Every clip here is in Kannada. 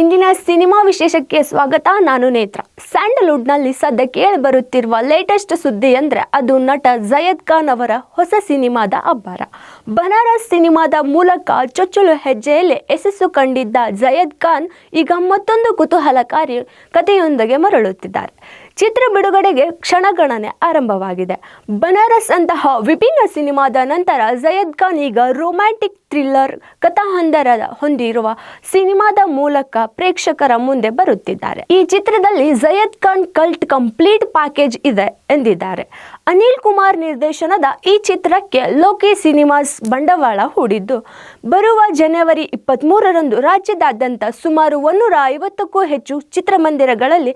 ಇಂದಿನ ಸಿನಿಮಾ ವಿಶೇಷಕ್ಕೆ ಸ್ವಾಗತ. ನಾನು ನೇತ್ರ. ಸ್ಯಾಂಡಲ್ವುಡ್ನಲ್ಲಿ ಸದ್ಯ ಕೇಳಿ ಬರುತ್ತಿರುವ ಲೇಟೆಸ್ಟ್ ಸುದ್ದಿ ಅಂದರೆ ಅದು ನಟ ಜಯದ್ ಖಾನ್ ಅವರ ಹೊಸ ಸಿನಿಮಾದ ಅಬ್ಬರ. ಬನಾರಸ್ ಸಿನಿಮಾದ ಮೂಲಕ ಚೊಚ್ಚಲು ಹೆಜ್ಜೆಯಲ್ಲಿ ಯಶಸ್ಸು ಕಂಡಿದ್ದ ಜಯದ್ ಖಾನ್ ಈಗ ಮತ್ತೊಂದು ಕುತೂಹಲಕಾರಿ ಕಥೆಯೊಂದಿಗೆ ಮರಳುತ್ತಿದ್ದಾರೆ. ಚಿತ್ರ ಬಿಡುಗಡೆಗೆ ಕ್ಷಣಗಣನೆ ಆರಂಭವಾಗಿದೆ. ಬನಾರಸ್ ಅಂತಹ ವಿಭಿನ್ನ ಸಿನಿಮಾದ ನಂತರ ಜಯದ್ ಖಾನ್ ಈಗ ರೊಮ್ಯಾಂಟಿಕ್ ಥ್ರಿಲ್ಲರ್ ಕಥಾಹಂದರ ಹೊಂದಿರುವ ಸಿನಿಮಾದ ಮೂಲಕ ಪ್ರೇಕ್ಷಕರ ಮುಂದೆ ಬರುತ್ತಿದ್ದಾರೆ. ಈ ಚಿತ್ರದಲ್ಲಿ Zayed Khan cult complete package ಇದೆ ಎಂದಿದ್ದಾರೆ. ಅನಿಲ್ ಕುಮಾರ್ ನಿರ್ದೇಶನದ ಈ ಚಿತ್ರಕ್ಕೆ ಲೋಕಿ ಸಿನಿಮಾಸ್ ಬಂಡವಾಳ ಹೂಡಿದ್ದು, ಬರುವ ಜನವರಿ 23ರಂದು ರಾಜ್ಯದಾದ್ಯಂತ ಸುಮಾರು 150ಕ್ಕೂ ಹೆಚ್ಚು ಚಿತ್ರಮಂದಿರಗಳಲ್ಲಿ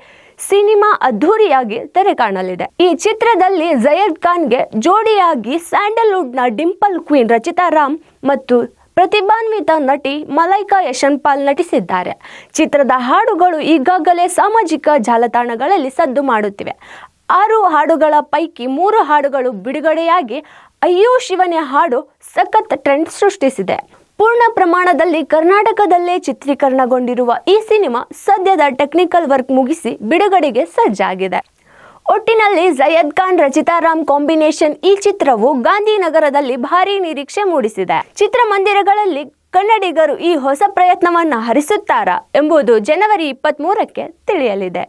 ಸಿನಿಮಾ ಅದ್ಧೂರಿಯಾಗಿ ತೆರೆ ಕಾಣಲಿದೆ. ಈ ಚಿತ್ರದಲ್ಲಿ ಜಯದ್ ಖಾನ್ಗೆ ಜೋಡಿಯಾಗಿ ಸ್ಯಾಂಡಲ್ವುಡ್ನ ಡಿಂಪಲ್ ಕ್ವೀನ್ ರಚಿತಾ ರಾಮ್ ಮತ್ತು ಪ್ರತಿಭಾನ್ವಿತ ನಟಿ ಮಲೈಕಾ ಯಶನ್ಪಾಲ್ ನಟಿಸಿದ್ದಾರೆ. ಚಿತ್ರದ ಹಾಡುಗಳು ಈಗಾಗಲೇ ಸಾಮಾಜಿಕ ಜಾಲತಾಣಗಳಲ್ಲಿ ಸದ್ದು ಮಾಡುತ್ತಿವೆ. 6 ಹಾಡುಗಳ ಪೈಕಿ 3 ಹಾಡುಗಳು ಬಿಡುಗಡೆಯಾಗಿ ಅಯ್ಯೋ ಶಿವನೇ ಹಾಡು ಸಖತ್ ಟ್ರೆಂಡ್ ಸೃಷ್ಟಿಸಿದೆ. ಪೂರ್ಣ ಪ್ರಮಾಣದಲ್ಲಿ ಕರ್ನಾಟಕದಲ್ಲೇ ಚಿತ್ರೀಕರಣಗೊಂಡಿರುವ ಈ ಸಿನಿಮಾ ಸದ್ಯದ ಟೆಕ್ನಿಕಲ್ ವರ್ಕ್ ಮುಗಿಸಿ ಬಿಡುಗಡೆಗೆ ಸಜ್ಜಾಗಿದೆ. ಒಟ್ಟಿನಲ್ಲಿ ಜಯದ್ ಖಾನ್ ರಚಿತಾ ರಾಮ್ ಕಾಂಬಿನೇಷನ್ ಈ ಚಿತ್ರವು ಗಾಂಧಿನಗರದಲ್ಲಿ ಭಾರೀ ನಿರೀಕ್ಷೆ ಮೂಡಿಸಿದೆ. ಚಿತ್ರಮಂದಿರಗಳಲ್ಲಿ ಕನ್ನಡಿಗರು ಈ ಹೊಸ ಪ್ರಯತ್ನವನ್ನು ಹರಿಸುತ್ತಾರಾ ಎಂಬುದು ಜನವರಿ 23ಕ್ಕೆ ತಿಳಿಯಲಿದೆ.